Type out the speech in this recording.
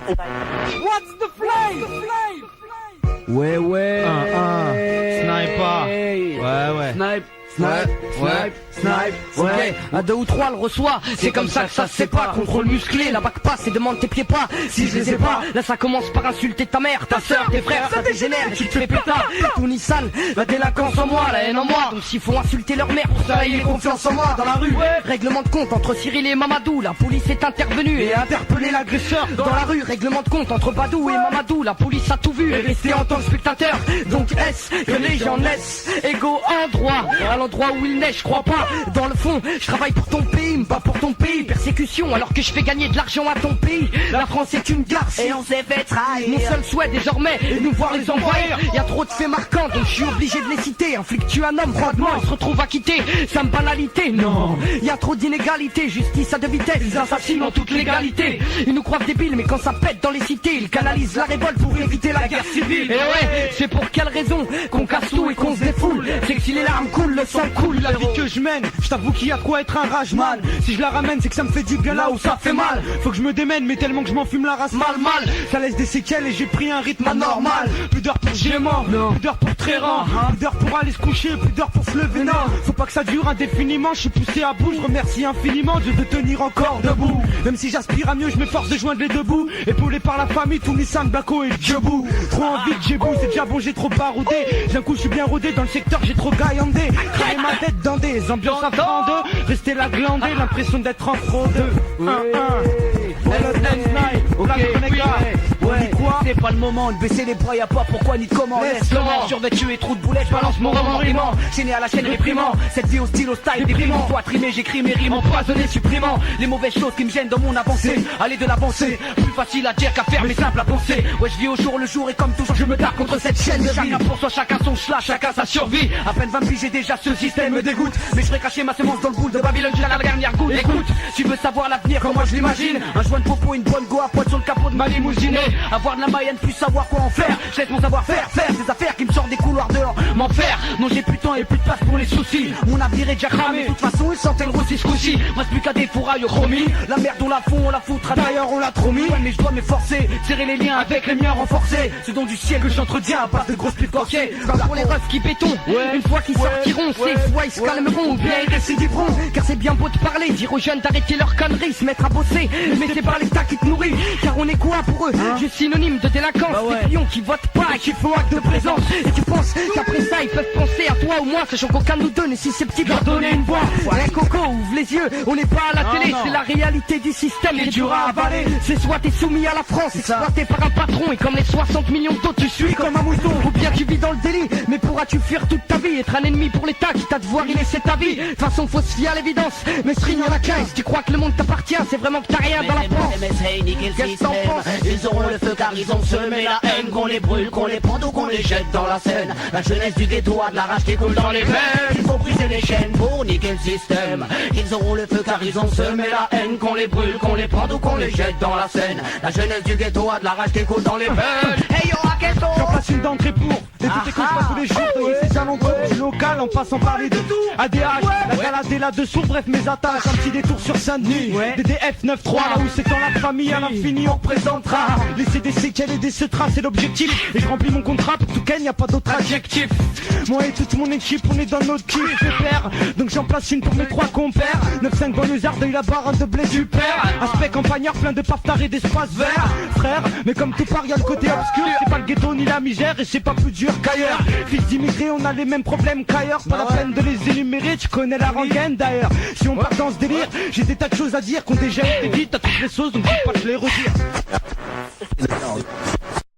What's the flame? Ouais, ouais. Sniper. Ouais. Snipe, ouais. À 2 ou 3 le reçoit, c'est comme ça que ça se sépare. Contrôle musclé, la bac passe et demande tes pieds pas. Si je les ai pas, là ça commence par insulter ta mère, ta soeur, tes frères, ça dégénère, tu te fais pétard. Tout Nissan, la délinquance en moi, la haine en moi. Donc s'il faut insulter leur mère pour ça, il est confiance en moi. Dans la rue, règlement de compte entre Cyril et Mamadou. La police est intervenue et a interpellé l'agresseur. Dans la rue, règlement de compte entre Badou et Mamadou. La police a tout vu et resté en tant que spectateur. Donc est-ce que les gens naissent égaux en droit? À l'endroit où il neige, je crois pas. Dans le fond, je travaille pour ton pays, pas pour ton pays. Persécution alors que je fais gagner de l'argent à ton pays. La France est une garce et on s'est fait trahir. Mon seul souhait désormais est de nous voir les envahir. Y a trop de faits marquants donc je suis obligé de les citer. Un flic tue un homme froidement, il se retrouve acquitté. Ça me banalité, non. Y a trop d'inégalités, justice à 2 vitesses. Ils assassinent en toute légalité. Ils nous croient débiles mais quand ça pète dans les cités, ils canalisent la révolte pour éviter la guerre civile. Et ouais, c'est pour quelle raison qu'on casse tout et qu'on se défoule? C'est que si les larmes coulent, le sang coule. La vie que je mène, je t'avoue qu'il y a de quoi être un rageman. Si je la ramène, c'est que ça me fait du bien là où ça fait mal. Faut que je me démène, mais tellement que je m'en fume la race. Mal. Ça laisse des séquelles et j'ai pris un rythme anormal. Plus d'heures pour gémant, plus d'heures pour tréran, plus d'heures pour aller se coucher, plus d'heures pour se lever. Non, faut pas que ça dure indéfiniment. Je suis poussé à bout, je remercie infiniment Dieu de tenir encore debout. Même si j'aspire à mieux, je m'efforce de joindre les deux bouts. Épaulé par la famille, tout Nissan, Blacko et Djebou. Trop envie de Djebou, c'est déjà bon, j'ai trop baroudé. D'un coup, je suis bien rodé dans le secteur, j'ai trop gaillandé. Créer ma tête dans des ambiances à prendre. Rester la glandée, l'impression d'être en fraude. C'est pas le moment de baisser les bras, y'a pas pourquoi ni de comment. Laisse comment, survêtu et trou de boulet, je balance mon remembrement. C'est né à la chaîne réprimant, cette vie au style, au style déprimant. Toi trimé, j'écris mes rimes empoisonnées, supprimant les mauvaises choses qui me gênent dans mon avancée. Aller de l'avancée, plus facile à dire qu'à faire, mais simple à penser. Ouais, je vis au jour le jour et comme toujours je me tape contre cette chaîne de vie. Chacun pour soi, chacun son slash, chacun sa survie. À peine 20 piges, j'ai déjà ce système me dégoûte. Mais je ferai cacher ma semence dans le boule de Babylone jusqu'à la dernière goutte. Écoute, tu veux savoir l'avenir comme moi je l'imagine. Un joint de popo, une bonne go à poil sur le capot de ma limousine. Avoir de la Mayenne, plus savoir quoi en faire. Je laisse mon savoir-faire, faire des affaires qui me sortent des couloirs dehors. M'en faire, non j'ai plus de temps et plus de place pour les soucis. Mon avenir est déjà cramé, de toute façon ils sentent le rossi ce coup-ci. Reste plus qu'à des fourrailles au chromie. La merde on la fond, on la foutra, d'ailleurs on l'a trop mis. Ouais, mais je dois m'efforcer, serrer les liens avec les miens renforcés. C'est donc du ciel que j'entretiens à part de grosses putes corquées. Pour les refs qui béton, une fois qu'ils sortiront, c'est soit ils se calmeront ou bien ils récidiveront. Car c'est bien beau de parler, dire aux jeunes d'arrêter leurs conneries, se mettre à bosser. Mais c'est pas l'État qui te nourrit, car on est quoi pour eux? Juste synonyme de délinquance, des clients qui votent pas et qui font acte de présence. Et tu penses qu'après ça ils peuvent penser à toi ou moi, sachant qu'aucun de nous deux n'est susceptible de leur donner une voix. Ouais Coco, ouvre les yeux, on n'est pas à la télé, c'est la réalité du système qui est dur à avaler. C'est soit t'es soumis à la France, exploité par un patron, et comme les 60 millions d'autres tu suis comme un mouton. Ou bien tu vis dans le délit, mais pourras-tu fuir toute ta vie? Être un ennemi pour l'État qui t'a de voir, il essaie ta vie. De toute façon faut se fier à l'évidence, mais string en a 15. Tu crois que le monde t'appartient, c'est vraiment que t'as rien dans la France. Qu'est-ce que t'en penses? Ils auront le feu car ils ont semé la haine. Qu'on les brûle, qu'on les prend ou qu'on les jette dans la Seine. La jeunesse du ghetto a de la rage qui coule dans les veines. Il faut briser les chaînes pour niquer le système. Ils auront le feu car ils ont semé la haine. Qu'on les brûle, qu'on les prend ou qu'on les jette dans la Seine. La jeunesse du ghetto a de la rage qui coule dans les veines. Hey yo Raketo, j'en place une d'entrée pour écouter que je passe tous les jours de ces alentours du local en passant par les deux ADH, la galade et la dessous, bref mes attaches, un petit détour sur Saint-Denis, DDF 9-3, là où c'est dans la famille à l'infini on représentera. Laisser des séquelles et des traces c'est l'objectif, et je remplis mon contrat pour tout ken, y a pas d'autre adjectif. Moi et toute mon équipe on est dans notre kiff pépère, donc j'en place une pour mes 3 compères. 9-5 banlieusards, d'œil la barre, un de blé super. Aspect campagnard plein de paftards et d'espace vert. Frère, mais comme tout part y'a le côté obscur, c'est pas le ghetto ni la misère et c'est pas plus dur qu'ailleurs. Fils d'immigrés on a les mêmes problèmes qu'ailleurs, pas la peine de les énumérer, tu connais la rengaine d'ailleurs. Si on part dans ce délire, j'ai des tas de choses à dire qu'on dégèle vite à toutes les sauces, donc je vais pas te les redire.